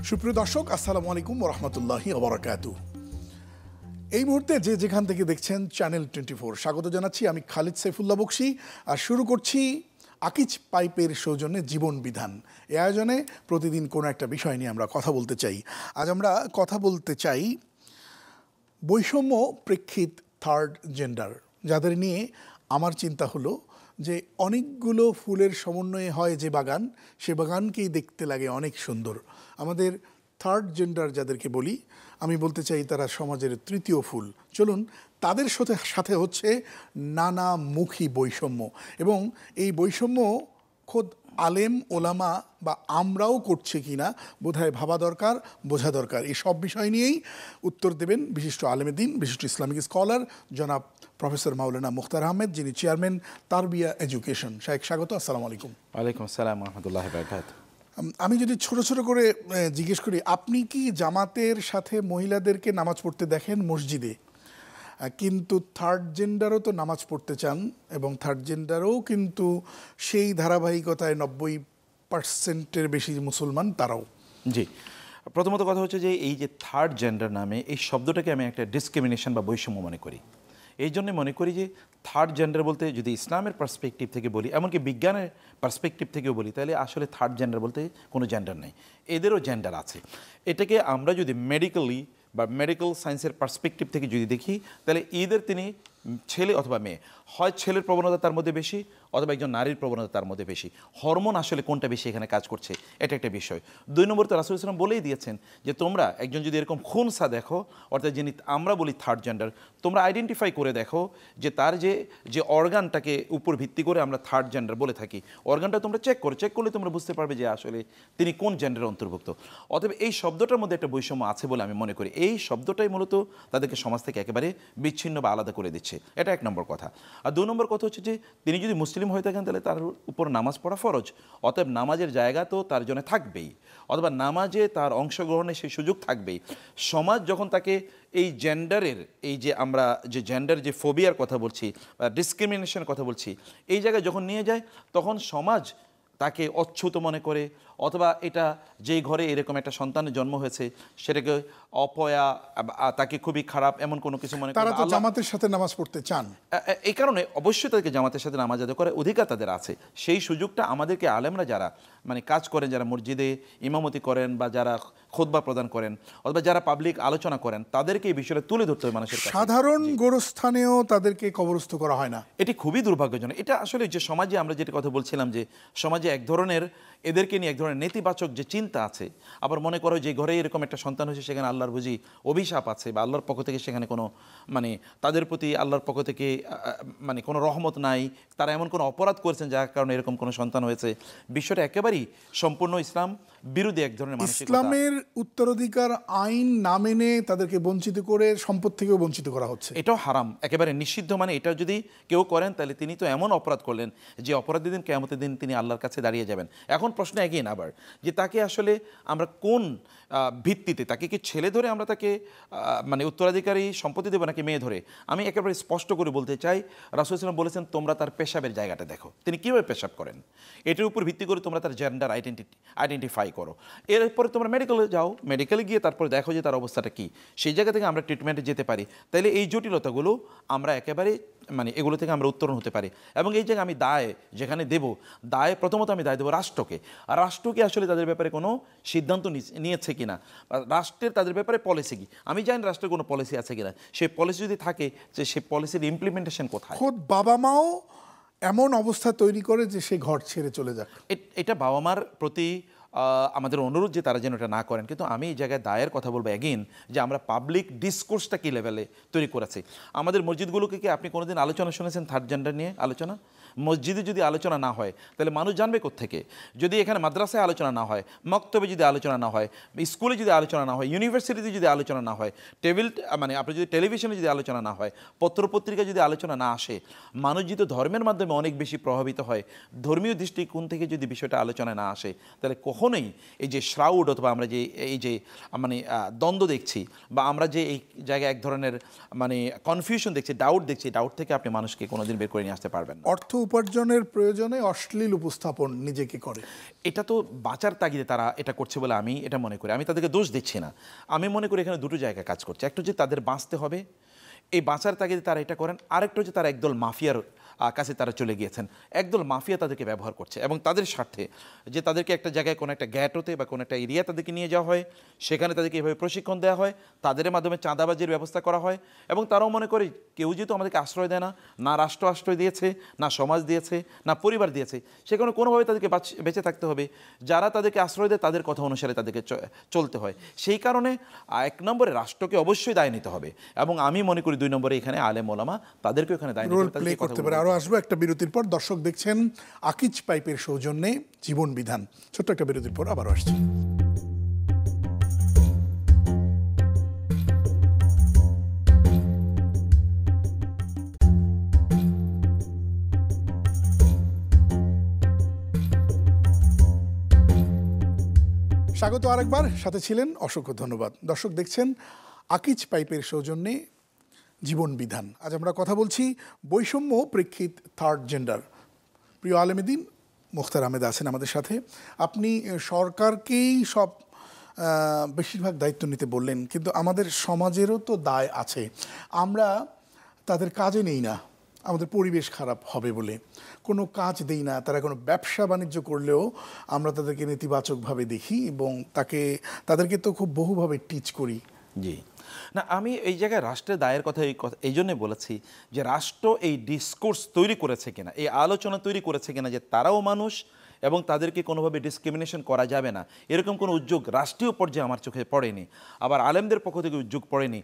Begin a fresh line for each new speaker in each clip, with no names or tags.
সুপ্রিয় দর্শক, আসসালামু আলাইকুম ওয়া রাহমাতুল্লাহি ওয়া বারাকাতুহু। এই মুহূর্তে যে যেখান থেকে দেখছেন চ্যানেল 24, স্বাগত জানাচ্ছি। আমি খালিদ সাইফুল্লাহ বকশী আর শুরু করছি আকিজ পাইপের সৌজন্যে জীবন বিধান। এই আয়োজনে প্রতিদিন কোনো একটা বিষয় নিয়ে আমরা কথা বলতে চাই। আজ আমরা কথা বলতে চাই বৈষম্য প্রেক্ষিত থার্ড জেন্ডার, যাদের নিয়ে আমার চিন্তা হলো যে অনেকগুলো ফুলের সমন্বয়ে হয় যে বাগান, সে বাগানকেই দেখতে লাগে অনেক সুন্দর। আমাদের থার্ড জেন্ডার যাদেরকে বলি, আমি বলতে চাই তারা সমাজের তৃতীয় ফুল। চলুন, তাদের সাথে হচ্ছে নানামুখী বৈষম্য, এবং এই বৈষম্য খোদ আলেম ওলামা বা আমরাও করছে কিনা বোধহয় ভাবা দরকার, বোঝা দরকার। এই সব বিষয় নিয়েই উত্তর দেবেন বিশিষ্ট আলেমেদ্দিন, বিশিষ্ট ইসলামিক স্কলার জনাব প্রফেসর মাওলানা মুখতার আহমেদ, যিনি চেয়ারম্যান তারবিয়া এডুকেশন। শাহেখ, স্বাগত। আসসালামু আলাইকুম।
ওয়ালাইকুম আসসালাম রহমতুল্লাহি ওয়া বারাকাতুহু।
আমি যদি ছোট ছোট করে জিজ্ঞেস করি, আপনি কি জামাতের সাথে মহিলাদেরকে নামাজ পড়তে দেখেন মসজিদে? কিন্তু থার্ড জেন্ডারও তো নামাজ পড়তে চান, এবং থার্ড জেন্ডারও কিন্তু সেই ধারাবাহিকতায় 90% বেশি মুসলমান তারাও।
জি, প্রথমত কথা হচ্ছে যে এই যে থার্ড জেন্ডার নামে এই শব্দটাকে আমি একটা ডিসক্রিমিনেশন বা বৈষম্য মনে করি। এই জন্য মনে করি যে থার্ড জেন্ডার বলতে যদি ইসলামের পার্সপেক্টিভ থেকে বলি, এমনকি বিজ্ঞানের পার্সপেক্টিভ থেকেও বলি, তাহলে আসলে থার্ড জেন্ডার বলতে কোনো জেন্ডার নেই, এদেরও জেন্ডার আছে। এটাকে আমরা যদি মেডিকেলি বা মেডিকেল সায়েন্সের পার্সপেক্টিভ থেকে যদি দেখি, তাহলে এদের তিনি ছেলে অথবা মেয়ে, হয় ছেলের প্রবণতা তার মধ্যে বেশি অথবা একজন নারীর প্রবণতা তার মধ্যে বেশি। হরমোন আসলে কোনটা বেশি এখানে কাজ করছে, এটা একটা বিষয়। 2 নম্বর, তো রাসূল সাল্লাল্লাহু আলাইহি ওয়াসাল্লাম বলেই দিয়েছেন যে তোমরা একজন যদি এরকম খুনসা দেখো, অর্থাৎ যিনি আমরা বলি থার্ড জেন্ডার, তোমরা আইডেন্টিফাই করে দেখো যে তার যে অর্গানটাকে উপর ভিত্তি করে আমরা থার্ড জেন্ডার বলে থাকি, অর্গানটা তোমরা চেক করলে তোমরা বুঝতে পারবে যে আসলে তিনি কোন জেন্ডারের অন্তর্ভুক্ত। অতএব এই শব্দটার মধ্যে একটা বৈষম্য আছে বলে আমি মনে করি। এই শব্দটাই মূলত তাদেরকে সমাজ থেকে একেবারে বিচ্ছিন্ন বা আলাদা করে দিচ্ছে। এটা 1 নম্বর কথা। আর 2 নম্বর কথা হচ্ছে যে তিনি যদি মুসলিম হয়ে থাকেন তাহলে তার উপর নামাজ পড়া ফরজ, অতএব নামাজের জায়গা তো তার জন্য থাকবেই, অথবা নামাজে তার অংশগ্রহণের সেই সুযোগ থাকবেই। সমাজ যখন তাকে এই জেন্ডারের, এই যে আমরা যে জেন্ডার যে ফোবিয়ার কথা বলছি বা ডিসক্রিমিনেশনের কথা বলছি, এই জায়গায় যখন নিয়ে যায়, তখন সমাজ তাকে অচ্ছুত মনে করে, অথবা এটা যেই ঘরে এরকম একটা সন্তানের জন্ম হয়েছে সেটাকে অপয়া, তাকে খুবই খারাপ এমন কোনো কিছু মনে করে।
তারা তো জামাতের সাথে নামাজ পড়তে চান,
এই কারণে অবশ্যই তাদেরকে জামাতের সাথে নামাজ আদায় করার অধিকার তাদের আছে। সেই সুযোগটা আমাদেরকে আলেমরা যারা কাজ করেন, যারা মসজিদে ইমামতি করেন বা যারা খুতবা প্রদান করেন অথবা যারা পাবলিক আলোচনা করেন, তাদেরকে এই বিষয়টা তুলে ধরতে হবে মানুষের কাছে।
সাধারণ গোরস্থানেও তাদেরকে কবরস্থ করা হয় না,
এটি খুবই দুর্ভাগ্যজনক। এটা আসলে যে সমাজে আমরা যেটা কথা বলছিলাম, যে সমাজে এক ধরনের এদেরকে নিয়ে এক ধরনের নেতিবাচক যে চিন্তা আছে। আবার মনে করো যে ঘরে এরকম একটা সন্তান হয়েছে, সেখানে আল্লাহর বুঝি অভিশাপ আছে বা আল্লাহর পক্ষ থেকে সেখানে কোনো তাদের প্রতি আল্লাহর পক্ষ থেকে কোনো রহমত নাই, তারা এমন কোনো অপরাধ করেছেন যার কারণে এরকম কোনো সন্তান হয়েছে। বিষয়টা একেবারেই সম্পূর্ণ ইসলাম বিরোধী এক ধরনের মানসিকতা।
ইসলামের উত্তরাধিকার আইন না মেনে তাদেরকে বঞ্চিত করে সম্পদ থেকেও বঞ্চিত করা হচ্ছে।
এটাও হারাম, একেবারে নিষিদ্ধ। এটা যদি কেউ করেন তাহলে তিনি তো এমন অপরাধ করলেন যে অপরাধী দিন কিয়ামতের দিন তিনি আল্লাহর কাছে দাঁড়িয়ে যাবেন। এখন প্রশ্ন এগেইন আবার যে তাকে আসলে আমরা কোন ভিত্তিতে, তাকে কি ছেলে ধরে আমরা তাকে উত্তরাধিকারী সম্পত্তি দেবো নাকি মেয়ে ধরে? আমি একেবারে স্পষ্ট করে বলতে চাই, রাসূল সাল্লাল্লাহু আলাইহি ওয়াসাল্লাম বলেছেন তোমরা তার পেশাবের জায়গাটা দেখো, তিনি কীভাবে পেশাব করেন, এটার উপর ভিত্তি করে তোমরা তার জেন্ডার আইডেন্টিফাই করো। এরপরে তোমরা মেডিকেলে যাও, মেডিকেলে গিয়ে তারপরে দেখো যে তার অবস্থাটা কী, সেই জায়গা থেকে আমরা ট্রিটমেন্টে যেতে পারি। তাইলে এই জটিলতাগুলো আমরা একেবারে এগুলো থেকে আমরা উত্তরণ হতে পারি। এবং এই জায়গায় আমি দায় যেখানে দেব, প্রথমত আমি দায় দেবো রাষ্ট্রকে। আর রাষ্ট্রকে আসলে তাদের ব্যাপারে কোনো সিদ্ধান্ত নিয়েছে কিনা, রাষ্ট্রের তাদের ব্যাপারে পলিসি কি, আমি জানি রাষ্ট্রের কোনো পলিসি আছে কিনা, সেই পলিসি যদি থাকে যে সেই পলিসির ইমপ্লিমেন্টেশন কোথায়।
খোদ বাবা মাও এমন অবস্থা তৈরি করে যে সে ঘর ছেড়ে চলে যাক।
এটা বাবা মার প্রতি আমাদের অনুরোধ যে তারা যেন এটা না করেন। কিন্তু আমি এই জায়গায় দায়ের কথা বলবো এগেইন, যে আমরা পাবলিক ডিসকোর্সটা কী লেভেলে তৈরি করেছি। আমাদের মসজিদগুলোকে কি আপনি কোনোদিন আলোচনা শুনেছেন থার্ড জেন্ডার নিয়ে আলোচনা? মসজিদে যদি আলোচনা না হয় তাহলে মানুষ জানবে কোত্থেকে? যদি এখানে মাদ্রাসায় আলোচনা না হয়, মক্তবে যদি আলোচনা না হয়, স্কুলে যদি আলোচনা না হয়, ইউনিভার্সিটিতে যদি আলোচনা না হয়, আপনি যদি টেলিভিশনে যদি আলোচনা না হয়, পত্রপত্রিকায় যদি আলোচনা না আসে, মানুষ যদি ধর্মের মাধ্যমে অনেক বেশি প্রভাবিত হয়, ধর্মীয় দৃষ্টিকোণ থেকে যদি বিষয়টা আলোচনায় না আসে, তাহলে কখনোই এই যে শ্রাউড অথবা আমরা যে এই যে মানে দ্বন্দ্ব দেখছি বা আমরা যে এই জায়গায় এক ধরনের মানে কনফিউশন দেখছি, ডাউট দেখছি, ডাউট থেকে আপনি মানুষকে কোনোদিন বের করে নিয়ে আসতে পারবেন না।
অর্থ উপার্জনের প্রয়োজনে অশ্লীল উপস্থাপন নিজেকে করে,
এটা তো বাঁচার তাগিদে তারা এটা করছে বলে আমি এটা মনে করি। আমি তাদেরকে দোষ দিচ্ছি না, আমি মনে করি এখানে দুটো জায়গায় কাজ করছে। একটা হচ্ছে তাদের বাঁচতে হবে, এই বাঁচার তাগিদে তারা এটা করেন। আরেকটা হচ্ছে তারা একদল মাফিয়ার কাছে তারা চলে গিয়েছেন, একদল মাফিয়া তাদেরকে ব্যবহার করছে এবং তাদের স্বার্থে যে তাদেরকে একটা জায়গায় কোনো একটা গ্যাটোতে বা কোনো একটা এরিয়া তাদেরকে নিয়ে যাওয়া হয়, সেখানে তাদেরকে এভাবে প্রশিক্ষণ দেওয়া হয়, তাদের মাধ্যমে চাঁদাবাজির ব্যবস্থা করা হয় এবং তারাও মনে করে কেউ যেহেতু আমাদেরকে আশ্রয় দেয় না, না রাষ্ট্র আশ্রয় দিয়েছে, না সমাজ দিয়েছে, না পরিবার দিয়েছে, সেখানে কোনোভাবে তাদেরকে বেঁচে থাকতে হবে। যারা তাদেরকে আশ্রয় দেয় তাদের কথা অনুসারে তাদেরকে চলতে হয়। সেই কারণে 1 নম্বরে রাষ্ট্রকে অবশ্যই দায় নিতে হবে এবং আমি মনে করি 2 নম্বরে এখানে আলেম ওলামা তাদেরকেও এখানে দায় নিতে হবে,
করতে পারে। আরও আসবো একটা বিরতির পর। দর্শক দেখছেন আকিজ পাইপের সৌজন্যে জীবন বিধান। ছোট্ট একটা বিরতির পর আবারও আসছি। স্বাগত আরেকবার, সাথে ছিলেন অসংখ্য ধন্যবাদ। দর্শক দেখছেন আকিজ পাইপের সৌজন্যে জীবন বিধান। আজ আমরা কথা বলছি বৈষম্য প্রেক্ষিত থার্ড জেন্ডার। প্রিয় আলেমদ্দিন মুখতার আহমেদ আছেন আমাদের সাথে। আপনি সরকারকেই সব বেশিরভাগ দায়িত্ব নিতে বললেন, কিন্তু আমাদের সমাজেরও তো দায় আছে। আমরা তাদের কাজে নেই না, আমাদের পরিবেশ খারাপ হবে বলে কোনো কাজ দেই না। তারা কোনো ব্যবসা বাণিজ্য করলেও আমরা তাদেরকে নেতিবাচকভাবে দেখি এবং তাদেরকে তো খুব বহুভাবে টিচ করি।
জি না, আমি এই জায়গায় রাষ্ট্রের দায়ের কথা এই জন্যে বলেছি যে রাষ্ট্র এই ডিসকোর্স তৈরি করেছে কিনা, এই আলোচনা তৈরি করেছে কিনা যে তারাও মানুষ এবং তাদেরকে কোনোভাবে ডিসক্রিমিনেশন করা যাবে না, এরকম কোনো উদ্যোগ রাষ্ট্রীয় পর্যায়ে আমার চোখে পড়েনি। আবার আলেমদের পক্ষ থেকে উদ্যোগ পড়েনি।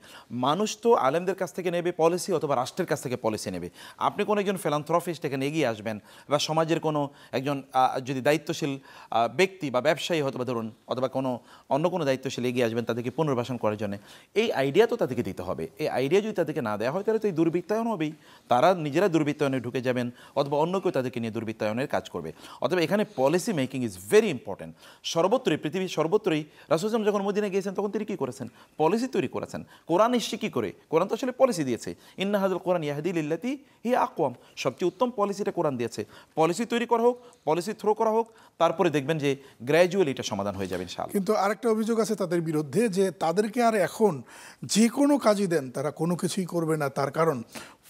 মানুষ তো আলেমদের কাছ থেকে নেবে পলিসি অথবা রাষ্ট্রের কাছ থেকে পলিসি নেবে। আপনি কোনো একজন ফিলান্থ্রপিস্ট এখানে এগিয়ে আসবেন বা সমাজের কোনো একজন যদি দায়িত্বশীল ব্যক্তি বা ব্যবসায়ী অথবা ধরুন অথবা অন্য কোনো দায়িত্বশীল এগিয়ে আসবেন তাদেরকে পুনর্বাসন করার জন্য, এই আইডিয়া তো তাদেরকে দিতে হবে। এই আইডিয়া যদি তাদেরকে না দেওয়া হয় তাহলে তো এই দুর্বৃত্তায়ন হবেই, তারা নিজেরা দুর্বৃত্তায়নে ঢুকে যাবেন অথবা অন্য কেউ তাদেরকে নিয়ে দুর্বৃত্তায়নের কাজ করবে। অথবা এখানে policy making is very important. সর্বত্রই পৃথিবীর সর্বত্রই রাসূল সাল্লাল্লাহু যখন মদিনায় গিয়েছেন তখন তিনি কী করেছেন? পলিসি তৈরি করেছেন। কোরআন এসছে কী করে? কোরআন তো আসলে পলিসি দিয়েছে, ইন্না হাযাল কোরআন ইয়াহদি লিল্লাতী হিয়া আকওয়াম। সবচেয়ে উত্তম পলিসিটা কোরআন দিয়েছে। পলিসি তৈরি করা হোক, পলিসি থ্রো করা হোক, তারপরে দেখবেন যে গ্র্যাজুয়ালি এটা সমাধান হয়ে যাবে ইনশাআল্লাহ।
কিন্তু আরেকটা অভিযোগ আছে তাদের বিরুদ্ধে যে তাদেরকে আর এখন যে কোনো কাজই দেন তারা কোনো কিছুই করবে না। তার কারণ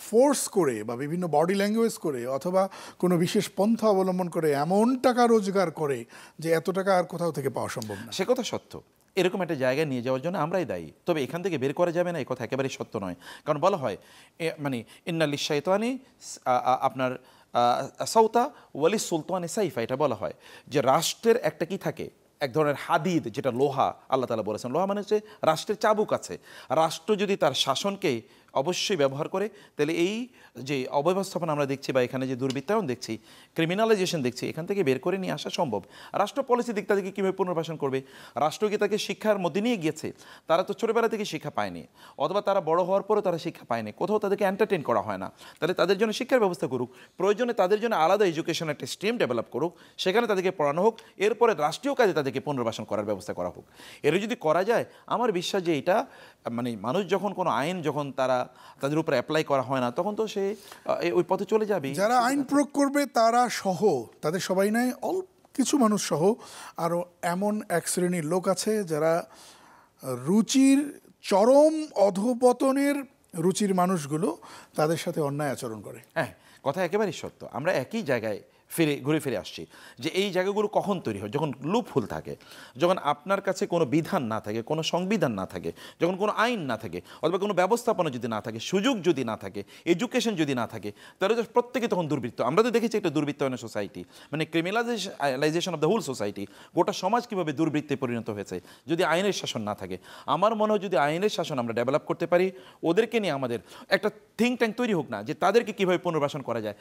ফোর্স করে বা বিভিন্ন বডি ল্যাঙ্গুয়েজ করে অথবা কোনো বিশেষ পন্থা অবলম্বন করে এমন টাকা রোজগার করে যে এত টাকা আর কোথাও থেকে পাওয়া সম্ভব না।
সে কথা সত্য, এরকম একটা জায়গায় নিয়ে যাওয়ার জন্য আমরাই দায়ী। তবে এখান থেকে বের করা যাবে না, এই কথা একেবারেই সত্য নয়। কারণ বলা হয় মানে ইন্নালিশ শাইতানি আপনার সাউতা ওয়ালি সুলতানি সাইফা, এটা বলা হয় যে রাষ্ট্রের একটা কি থাকে, এক ধরনের হাদিদ, যেটা লোহা, আল্লাহ তাআলা বলেছেন লোহা মানে হচ্ছে রাষ্ট্রের চাবুক আছে। রাষ্ট্র যদি তার শাসনকে অবশ্যই ব্যবহার করে তাহলে এই যে অব্যবস্থাপনা আমরা দেখছি বা এখানে যে দুর্বৃত্তায়ন দেখছি, ক্রিমিনালাইজেশন দেখছি, এখান থেকে বের করে নিয়ে আসা সম্ভব। রাষ্ট্র পলিসি দিক তাদেরকে কীভাবে পুনর্বাসন করবে? রাষ্ট্র কি তাকে শিক্ষার মধ্যে নিয়ে গিয়েছে? তারা তো ছোটোবেলা থেকে শিক্ষা পায়নি, অথবা তারা বড় হওয়ার পরেও তারা শিক্ষা পায়নি, কোথাও তাদেরকে এন্টারটেন করা হয় না। তাহলে তাদের জন্য শিক্ষার ব্যবস্থা করুক, প্রয়োজনে তাদের জন্য আলাদা এডুকেশন একটা স্ট্রিম ডেভেলপ করুক, সেখানে তাদেরকে পড়ানো হোক, এরপরে রাষ্ট্রীয় কাজে তাদেরকে পুনর্বাসন করার ব্যবস্থা করা হোক। এর যদি করা যায়, আমার বিশ্বাস যে এটা মানে মানুষ যখন কোনো আইন যখন তাদের উপরে অ্যাপ্লাই করা হয় না, তখন তো সে ওই পথে চলে যাবে।
যারা আইন প্রয়োগ করবে তারা সহ, তাদের সবাই নয়, অল্প কিছু মানুষ সহ আরও এমন এক শ্রেণীর লোক আছে যারা রুচির চরম অধঃপতনের রুচির মানুষগুলো তাদের সাথে অন্যায় আচরণ করে।
হ্যাঁ, কথা একেবারেই সত্য। আমরা একই জায়গায় ঘুরে ফিরে আসছি যে এই জায়গাগুলো কখন তৈরি হয়, যখন লুপহোল থাকে, যখন আপনার কাছে কোনো বিধান না থাকে, কোনো সংবিধান না থাকে, যখন কোনো আইন না থাকে, অথবা কোনো ব্যবস্থাপনা যদি না থাকে, সুযোগ যদি না থাকে, এডুকেশন যদি না থাকে, তাহলে তো প্রত্যেকে তখন দুর্বৃত্ত। আমরা তো দেখেছি একটা দুর্বৃত্তায়নের সোসাইটি, মানে criminalisation of the whole society, গোটা সমাজ কীভাবে দুর্বৃত্তে পরিণত হয়েছে যদি আইনের শাসন না থাকে। আমার মনে হয় যদি আইনের শাসন আমরা ডেভেলপ করতে পারি, ওদেরকে নিয়ে আমাদের একটা থিঙ্ক ট্যাঙ্ক তৈরি হোক না যে তাদেরকে কীভাবে পুনর্বাসন করা যায়,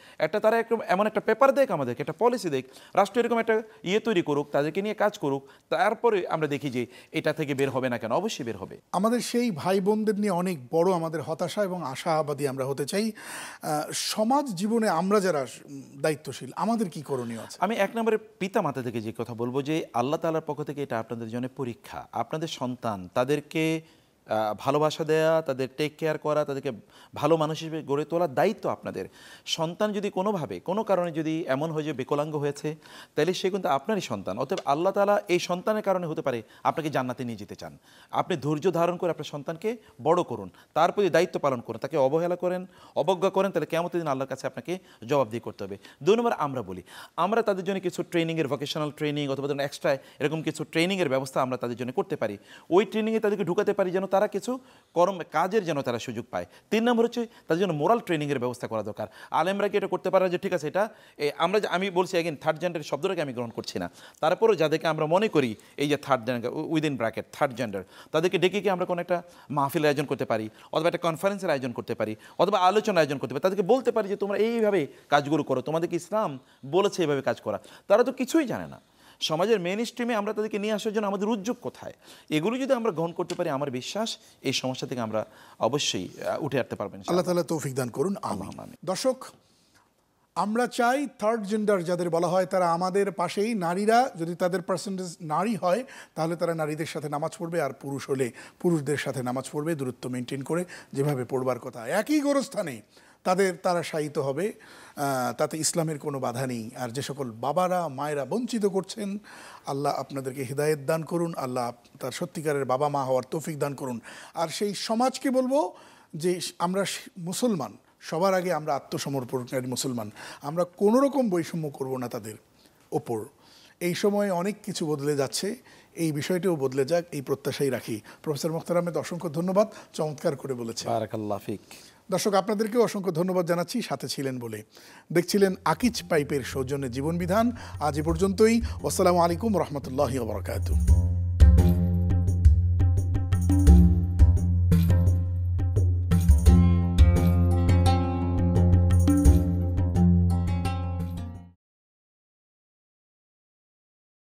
তারা এমন একটা পেপার দেখ আমাদেরকে একটা পলিসি দেখ, রাষ্ট্র এরকম একটা ইয়ে তৈরি করুক, তাদেরকে নিয়ে কাজ করুক, তারপরে আমরা দেখি যে এটা থেকে বের হবে না কেন, অবশ্যই বের হবে।
আমাদের সেই ভাই বোনদের নিয়ে অনেক বড় আমাদের হতাশা এবং আশাবাদী আমরা হতে চাই। সমাজ জীবনে আমরা যারা দায়িত্বশীল, আমাদের কি করণীয় আছে?
আমি এক নম্বরে পিতা মাতা থেকে যে কথা বলবো যে আল্লাহ তাআলার পক্ষ থেকে এটা আপনাদের জন্য পরীক্ষা। আপনাদের সন্তান, তাদেরকে ভালোবাসা দেয়া, তাদের টেক কেয়ার করা, তাদেরকে ভালো মানুষ হিসেবে গড়ে তোলার দায়িত্ব আপনাদের। সন্তান যদি কোনোভাবে কোনো কারণে যদি এমন হয় যে বিকলাঙ্গ হয়েছে, তাহলে সে কিন্তু আপনারই সন্তান। অতএব আল্লাহ তাআলা এই সন্তানের কারণে হতে পারে আপনাকে জান্নাতে নিয়ে যেতে চান। আপনি ধৈর্য ধারণ করে আপনার সন্তানকে বড় করুন, তার প্রতি দায়িত্ব পালন করুন। তাকে অবহেলা করেন, অবজ্ঞা করেন, তাহলে কিয়ামতের দিন আল্লাহর কাছে আপনাকে জবাবদিহি করতে হবে। 2 নম্বর, আমরা বলি আমরা তাদের জন্য কিছু ট্রেনিংয়ের, ভোকেশনাল ট্রেনিং অথবা এক্সট্রা এরকম কিছু ট্রেনিংয়ের ব্যবস্থা আমরা তাদের জন্য করতে পারি। ওই ট্রেনিংয়ে তাদেরকে ঢুকাতে পারি যেন তারা কিছু কাজের যেন তারা সুযোগ পায়। 3 নম্বর হচ্ছে তাদের জন্য মোরাল ট্রেনিংয়ের ব্যবস্থা করা দরকার। আলেমরা কি এটা করতে পারে যে ঠিক আছে এটা আমি বলছি এগেন থার্ড জেন্ডার শব্দটাকে আমি গ্রহণ করছি না, তারপরেও যাদেরকে আমরা মনে করি এই যে third gender, within bracket third gender, তাদেরকে ডেকে কি আমরা কোনো একটা মাহফিল আয়োজন করতে পারি, অথবা একটা কনফারেন্সের আয়োজন করতে পারি, অথবা আলোচনা আয়োজন করতে পারি। তাদেরকে বলতে পারি যে তোমরা এইভাবে কাজগুলো করো, তোমাদেরকে ইসলাম বলেছে এইভাবে কাজ করা। তারা তো কিছুই জানে না। সমাজের মেইন স্ট্রিমে আমরা তাদেরকে নিয়ে আসার জন্য আমাদের উদ্যোগ কোথায়? এগুলো যদি আমরা গ্রহণ করতে পারি, আমার বিশ্বাস এই সমস্যা থেকে আমরা অবশ্যই উঠে আসতে পারবেন।
আল্লাহ তাআলা তৌফিক দান করুন, আমিন। দর্শক, আমরা চাই থার্ড জেন্ডার যাদের বলা হয় তারা আমাদের পাশেই। নারীরা যদি তাদের পার্সেন্টেজ নারী হয় তাহলে তারা নারীদের সাথে নামাজ পড়বে, আর পুরুষ হলে পুরুষদের সাথে নামাজ পড়বে, দূরত্ব মেনটেন করে যেভাবে পড়বার কথা। একই গোরস্থানে তারা শায়িত হবে, তাতে ইসলামের কোনো বাধা নেই। আর যে সকল বাবারা মায়েরা বঞ্চিত করছেন, আল্লাহ আপনাদেরকে হিদায়েত দান করুন, আল্লাহ তার সত্যিকারের বাবা মা হওয়ার তৌফিক দান করুন। আর সেই সমাজকে বলবো যে আমরা মুসলমান, সবার আগে আমরা আত্মসমর্পণকারী মুসলমান, আমরা কোনো রকম বৈষম্য করব না তাদের ওপর। এই সময়ে অনেক কিছু বদলে যাচ্ছে, এই বিষয়টিও বদলে যাক, এই প্রত্যাশাই রাখি। প্রফেসর মুখতার আহমেদ, অসংখ্য ধন্যবাদ, চমৎকার করে বলেছেন।
বারাকাল্লাহু ফিক।
দর্শক, আপনাদেরকেও অসংখ্য ধন্যবাদ জানাচ্ছি সাথে ছিলেন বলে। দেখছিলেন আকিজ পাইপের সৌজন্যে জীবন বিধান। আজ এ পর্যন্তই। আসসালামু আলাইকুম রহমতুল্লাহি ওয়া বারাকাতুহু।